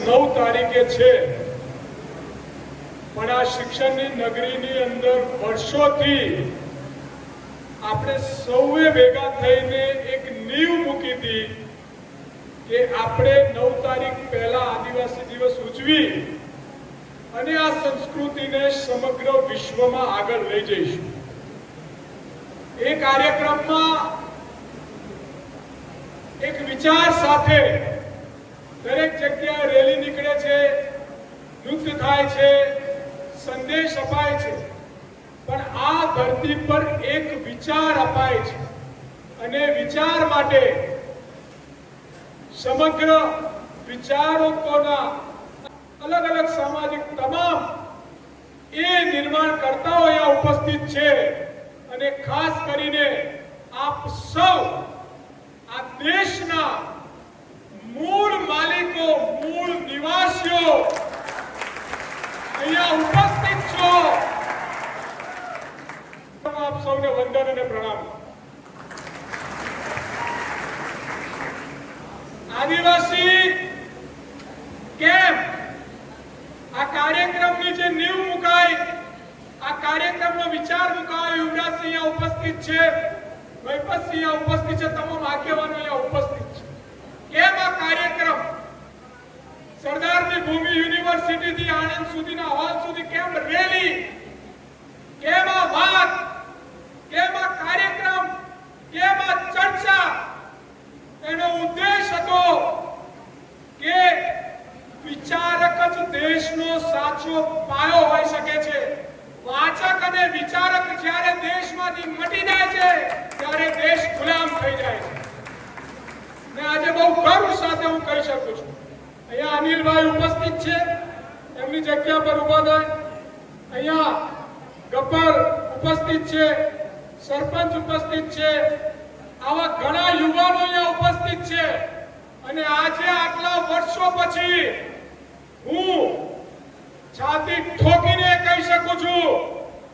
9 તારીખે છે, પણ આ શિક્ષણની નગરીની અંદર વર્ષોથી આપણે સૌએ ભેગા થઈને એક નીવ મૂકી હતી કે આપણે 9 તારીખ પહેલા આદિવાસી દિવસ ઉજવી અને આ સંસ્કૃતિને સમગ્ર વિશ્વમાં આગળ લઈ જઈશું. એ કાર્યક્રમમાં એક વિચાર સાથે દરેક જગ્યાએ રેલી નીકળે છે, નૃત્ય થાય છે, સંદેશ અપાય છે, પણ આ ધરતી પર એક વિચાર અપાય છે અને વિચાર માટે સમગ્ર વિચારકોના અલગ અલગ સામાજિક તમામ એ નિર્માણકર્તાઓ અહીંયા ઉપસ્થિત છે અને ખાસ કરીને આપ સૌ આ દેશના મૂળ માલિકો, મૂળ નિવાસીઓ અહીંયા ઉપસ્થિત છો. આપ સૌને વંદન અને પ્રણામ. આદિવાસી કેમ્પ આ કાર્યક્રમની જે નીવ મુકાઈ, આ કાર્યક્રમનો વિચાર મુકાયો, યુવરાજસિંહ અહીંયા ઉપસ્થિત છે, મહિપતસિંહ અહીંયા ઉપસ્થિત છે, તમામ આગેવાનો અહીંયા ઉપસ્થિત છે. કેમ આ કાર્યક્રમ સરદારની ભૂમિ યુનિવર્સિટી થી આણંદ સુધીના હોલ સુધી કેમ રેલી, કેમ આ વાત, કેમ આ કાર્યક્રમ, કેમ આ ચર્ચા? એનો ઉદ્દેશ હતો કે વિચારક જ દેશનો સાચો પાયો હોઈ શકે છે. વાચક અને વિચારક જ્યારે દેશમાંથી મટી જાય છે ત્યારે દેશ ગુલામ થઈ જાય છે. ને આજે બહુ ગર્વ સાથે હું કહી શકું છું, અહીંયા અનિલભાઈ ઉપસ્થિત છે, એમની જગ્યા પર ઉભા થાય. અહીંયા ગબ્બર ઉપસ્થિત છે, સરપંચ ઉપસ્થિત છે, આવા ઘણા યુવાનો અહીંયા ઉપસ્થિત છે. અને આજે આટલા વર્ષો પછી હું છાતી ઠોકીને કહી શકું છું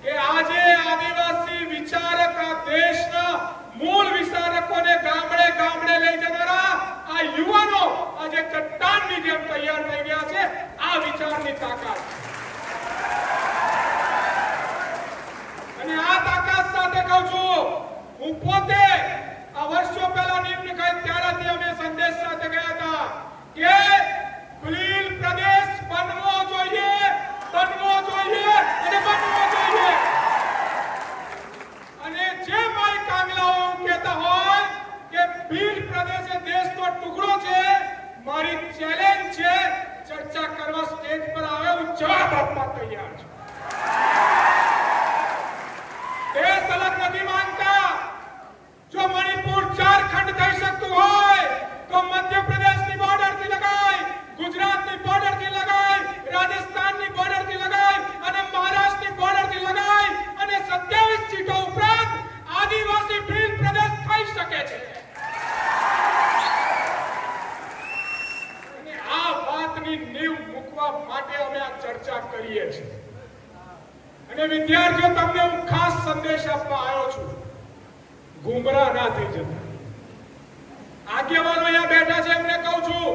કે આજે આદિવાસી વિચારક આ દેશના મૂળ વિચારકોને ગામડે ગામડે લઈ જનારા આ યુવાનો આજે ચટ્ટાનની જેમ તૈયાર થઈ ગયા છે. આ વિચારની તાકાત અને આ તાકાત સાથે કહું છું, હું પોતે આ વર્ષો પહેલા નિર્ણય કર્યો ત્યારથી અમે સંદેશ સાથે ગયા હતા કે ભીલ પ્રદેશ બનવો જોઈએ, બનવો જોઈએ અને બનવો જોઈએ. અને જે ભાઈ કાંગલાઓ કહેતા હોય કે ભીલ પ્રદેશ એ દેશનો ટુકડો છે, મારી ચેલેન્જ છે, ચર્ચા કરવા સ્ટેજ પર આવે, હું જવાબ આપવા તૈયાર છું. દેશ અલગ નથી માંગતા. જો મણિપુર ઝારખંડ થઈ શકતું હોય તો મધ્યપ્રદેશની બોર્ડર થી લગાય, ગુજરાતની બોર્ડર થી લગાય, રાજસ્થાનની બોર્ડર થી લગાય અને મહારાષ્ટ્રની બોર્ડર થી લગાય અને 27 સીટો ઉપરાંત આદિવાસી ભીલ પ્રદેશ થઈ શકે છે. અને આ વાતની નીવ મૂકવા માટે અમે આ ચર્ચા કરીએ છીએ. અને વિદ્યાર્થીઓ, તમને હું ખાસ સંદેશ આપવા આવ્યો છું, ગુમરાહ ના થઈ જતા. આગેવાનો અહીંયા બેઠા છે, એમને કહું છું,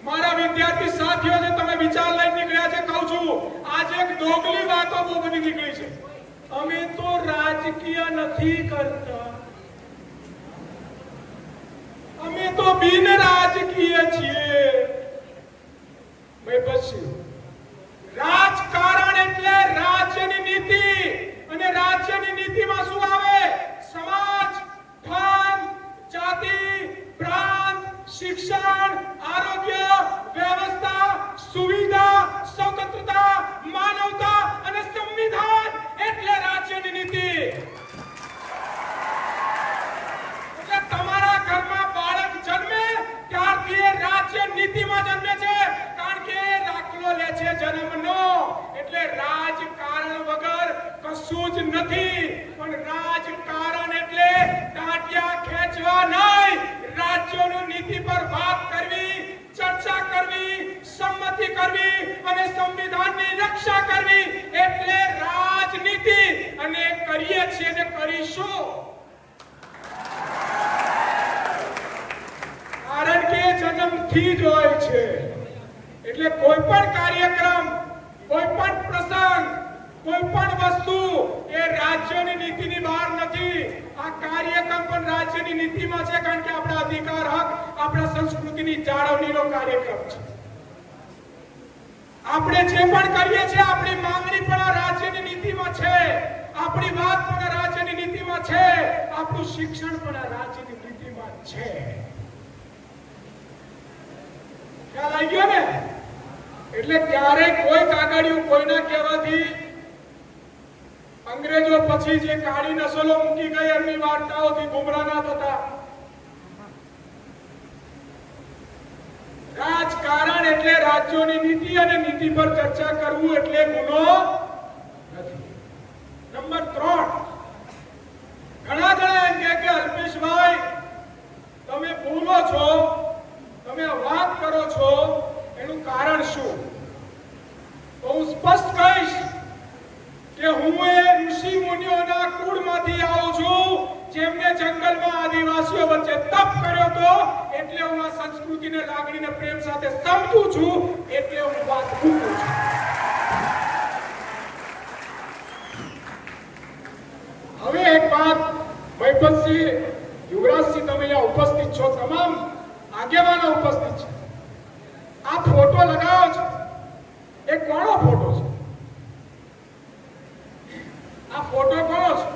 મારા વિદ્યાર્થી સાથીઓ છે, તમે વિચાર લઈને નીકળ્યા છે, કહું છું, આજે એક દોગલી વાતો બહુ બધી નીકળી છે. અમે તો રાજકીય નથી કરતા, અમે તો બિન રાજકીય છીએ. પછી રાજકારણ એટલે રાજ્યની નીતિ, અને રાજ્યની નીતિમાં શું આવે? સમાજ, ધર્મ, જાતિ, પ્રાંત, શિક્ષણ, આરોગ્ય, વ્યવસ્થા, સુવિધા, સ્વતંત્રતા, માનવતા અને સંવિધાન એટલે રાજ્યની નીતિ. એટલે તમારા ઘરમાં બાળક જન્મે ત્યારથી એ રાજ્ય નીતિમાં જન્મે છે, કારણ કે એ દાખલો લે છે જન્મનો. એટલે રાજકારણ વગર કશું જ નથી. પણ રાજકારણ એટલે ટાંટિયા ખેંચવા નહીં, રાજ્યોની નીતિ પર વાત કરવી, ચર્ચા કરવી, સંમતિ કરવી અને સંવિધાનની રક્ષા કરવી એટલે રાજનીતિ. અને કરીએ છીએ ને કરીશું. કારણ કે જન્મથી જ હોય છે. એટલે કોઈ પણ કાર્યક્રમ, કોઈ પણ પ્રસંગ, કોઈ પણ વસ્તુ એ રાજ્યની નીતિની બહાર નથી. આ કાર્યક્રમ પણ રાજ્યની નીતિમાં છે, કારણ કે આપણા અધિકાર, હક, આપણા સંસ્કૃતિની જાળવણીનો કાર્યક્રમ છે. આપણે જે પણ કરીએ છીએ આપણી માંગણી પણ આ રાજ્યની નીતિમાં છે, આપણી વાત પણ આ રાજ્યની નીતિમાં છે, આપણું શિક્ષણ પણ આ રાજ્યની નીતિમાં છે. ખ્યાલ આવી ગયો ને? એટલે ક્યારે કોઈ કાગળિયું કોઈના કહેવાથી અંગ્રેજો પછી જે કાળી નસલો મૂકી ગઈ એમની વાર્તાઓથી ગુમરાહ ના થતા. રાજકારણ એટલે રાજ્યોની નીતિ અને નીતિ પર ચર્ચા કરવું એટલે ગુનો નથી. નંબર 3, ઘણા એમ કે અલ્પેશભાઈ તમે બોલો છો, તમે વાત કરો છો, એનું કારણ શું? તો હું સ્પષ્ટ કહીશ કે હું એ ઋષિ મુનિઓના કુળમાંથી આવું છું, જેમને જંગલમાં આદિવાસીઓ વચ્ચે તપ કર્યો તો, એટલે હું આ સંસ્કૃતિને, લાગણીને, પ્રેમ સાથે સમજું છું, એટલે હું વાત મૂકું છું. હવે એક વાત, મહિપતસિંહ, યુવરાજસિંહ, તમે અહીંયા ઉપસ્થિત છો, તમામ આગેવાનો ઉપસ્થિત છે. આ ફોટો લગાવો છો, એ કોનો ફોટો છે? આ ફોટો કોનો છે?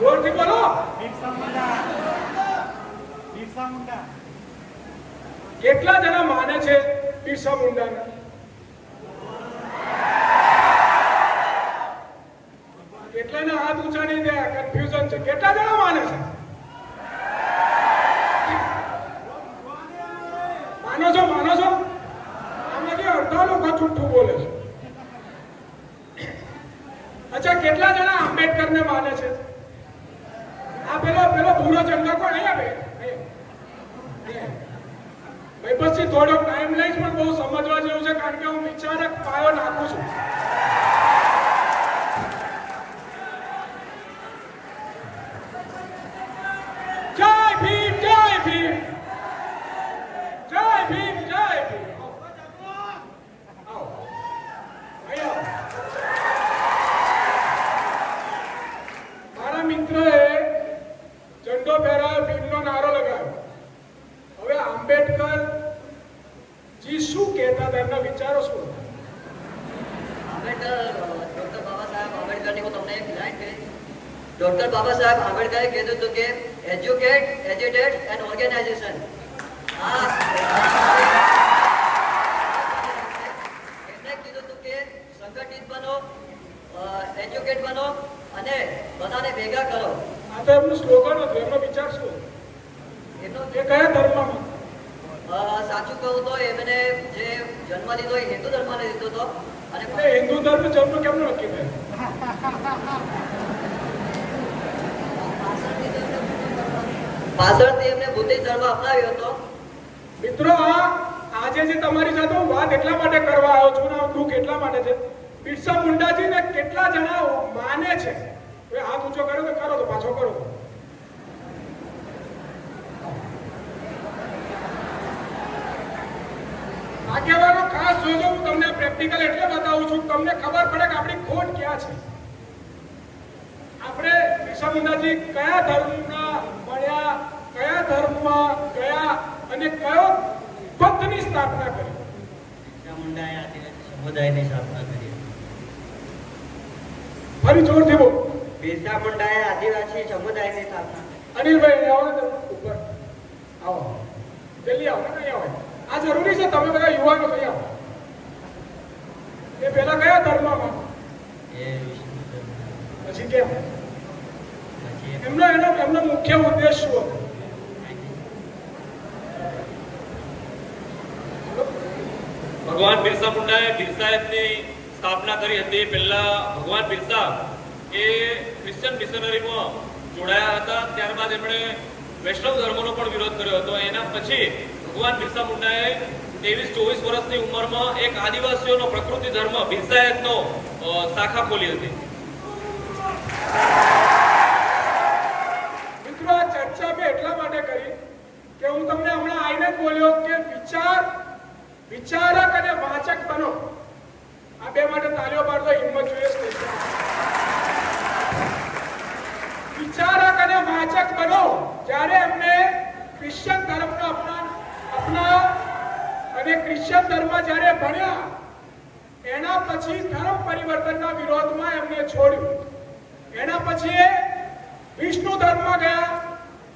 જોરથી બોલો. બિરસા મુંડા. કેટલા જણા માને છે બિરસા મુંડાને? કેટલાના હાથ ઊંચા નહીં થયા? કન્ફ્યુઝન છે. કેટલા જણા માને છે? માનો છો? માનો છો? આમાંથી અડધા લોકો જૂઠું બોલે છે. અચ્છા, કેટલા જણા આંબેડકરને માને છે? આ પેલો ભૂરો ઝંડો કોણ? અહીંયા ભાઈ પછી થોડો ટાઈમ લઈશ, પણ બહુ સમજવા જેવું છે, કારણ કે હું વિચારક પાયો નાખું છું. જય ભીમ, જય ભીમ, જય ભીમ, જય ભીમ. મારા મિત્રએ ઝંડો ફેરાયો, ભીમનો નારો લગાવ્યો. હવે આંબેડકર જી શું કહેતા હતા, એમના વિચારો શું હતા? ડોક્ટર બાબા સાહેબ આંબેડકરની હું તમને એક લાઈન કહી. ડોક્ટર બાબા સાહેબ આંબેડકરે કીધું હતું કે એજ્યુકેટ, એજ્યુટેટ એન્ડ ઓર્ગેનાઇઝેશન. એમણે કીધું હતું કે સંગઠિત બનો, એજ્યુકેટ બનો અને બધાને ભેગા કરો. આ તો એમનું સ્લોગન હતું. એમનો વિચાર શું હતો? એમનો એ કયા ધર્મમાં? સાચું કહું તો એમને જે જન્મ લીધો એ હિન્દુ ધર્મને લીધો હતો. અને હિન્દુ ધર્મ જન્મ કેમનો નક્કી થયો? પાછળથી એમને બુદ્ધિસ્ટ ધર્મ અપનાવ્યો હતો. મિત્રો, આજે જે તમારી સાથે હું વાત એટલા માટે કરવા આવ્યો છું ને દુઃખ એટલા માટે છે, બિરસા મુંડાજીને કેટલા જણા માને છે? હવે હાથ ઊંચો કર્યો તો કરો, તો પાછો કરો. આગેવાનો ખાસ જોજો, હું તમને પ્રેક્ટિકલ એટલે બતાવું છું, તમને ખબર પડે કે આપણી ખોટ ક્યાં છે. આપણે બિરસા મુંડાજી કયા ધર્મના મળ્યા, કયા ધર્મમાં ગયા અને કયો પંથની સ્થાપના કરી? બિરસા મુંડાએ આદિવાસી સમુદાયની સ્થાપના કરી. ફરી જોરથી બોલ. બિરસા મુંડાએ આદિવાસી સમુદાયની સ્થાપના. અનિલભાઈ આવો ને ઉપર આવો, જલ્દી આવો ને. આવો, આ જરૂરી છે. તમે બધા યુવાનો થઈ આવો. એ પહેલા કયા ધર્મમાં? પછી કેમ? એમનો મુખ્ય ઉદ્દેશ શું હતો? ભગવાન બિરસા મુંડાએ બિરસાયતની સ્થાપના કરી હતી. પહેલા ભગવાન બિરસા એ ક્રિશ્ચન મિશનરીમાં જોડાયા હતા. ત્યારબાદ એમણે વૈષ્ણવ ધર્મનો પણ વિરોધ કર્યો હતો. એના પછી ભગવાન બિરસા મુંડાએ 23-24 વર્ષની ઉંમરમાં એક આદિવાસીઓનો પ્રકૃતિ ધર્મ બિરસાયતનો શાખા ખોલી હતી. મિત્રો, આ ચર્ચા મેં એટલા માટે કરી કે હું તમને હમણાં આવીને બોલ્યો કે વિચાર વિચારક અને વાચક બનો. આ બે માટે તાલીઓ પાડો, હિંમત જોઈએ. વિચારક અને વાચક બનો. જ્યારે એમને ક્રિશ્ચિયન ધર્મનો અપના અને ક્રિશ્ચિયન ધર્મ જ્યારે ભણ્યા, એના પછી ધર્મ પરિવર્તનના વિરોધમાં એમને છોડ્યું. એના પછી એ વિષ્ણુ ધર્મમાં ગયા.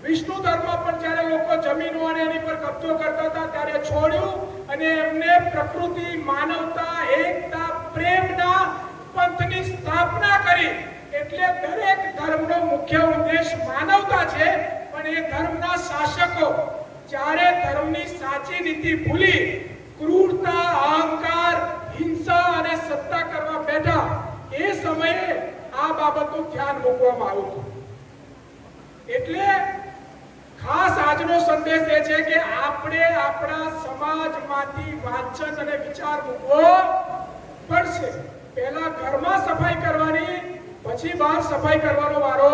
વિષ્ણુ ધર્મ પર જ્યારે લોકો જમીનો અને એની પર કબજો કરતા હતા ત્યારે છોડ્યું અને એમને પ્રકૃતિ, માનવતા, એકતા, પ્રેમના પંથની સ્થાપના કરી. એટલે દરેક ધર્મનો મુખ્ય ઉદ્દેશ માનવતા છે, પણ એ ધર્મના શાસકો જ્યારે ધર્મની સાચી નીતિ ભૂલી ક્રૂરતા, અહંકાર, હિંસા અને સત્તા કરવા બેઠા, એ સમયે આ બાબતનું ધ્યાન મૂકવામાં આવ્યું. એટલે ખાસ આજનો સંદેશ એ છે કે આપણે આપણા સમાજમાંથી વાંચન અને વિચાર મૂકવો પડશે. પહેલા ઘરમાં સફાઈ કરવાની, પછી બહાર સફાઈ કરવાનો વારો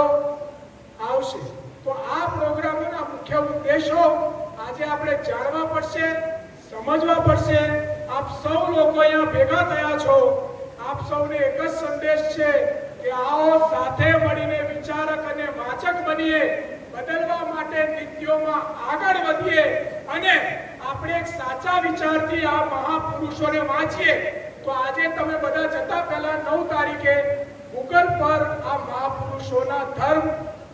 આવશે. તો આ પ્રોગ્રામોના મુખ્ય ઉદ્દેશો આજે આપણે જાણવા પડશે, સમજવા પડશે. આપ સૌ લોકો અહીંયા ભેગા થયા છો. આપ સૌને એક જ સંદેશ છે કે આવો સાથે મળીને વિચારક અને વાચક બનીએ, બદલવા માટે નીતિઓમાં આગળ વધીએ અને આપણે એક સાચા વિચારથી આ મહાપુરુષોને વાંચીએ. તો આજે તમે બધા જતા પહેલા 9 તારીખે ગૂગલ પર આ મહાપુરુષોના ધર્મ,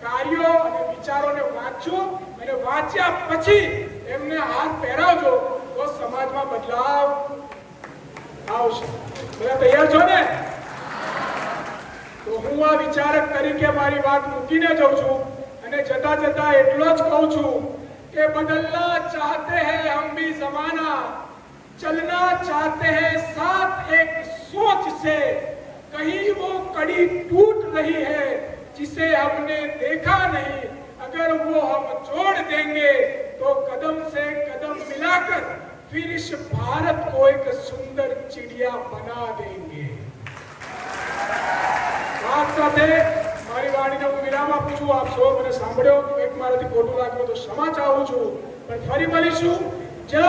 કાર્યો અને વિચારોને વાંચજો અને વાંચ્યા પછી એમને હાથ પહેરાવજો, તો સમાજમાં બદલાવ આવશે. બધા તૈયાર છો ને? તો હું આ વિચારક તરીકે મારી વાત મૂકીને જાઉં છું અને જતા જતા એટલો જ કહું છું કે બદલના ચાહતે હૈ હમ ભી જમાના, चलना चाहते हैं साथ एक सोच से, कहीं वो कड़ी टूट रही है जिसे हमने देखा नहीं, अगर वो हम जोड़ देंगे तो कदम से कदम मिलाकर फिर इस भारत को एक सुंदर चिड़िया बना देंगे. વાત સાથે મારી વાણીને હું વિરામ આપું છું. આપ સૌ મને સાંભળ્યો, એક મારાથી ખોટું લાગ્યું તો ક્ષમા ચાહું છું, પણ ફરી મળીશું. જય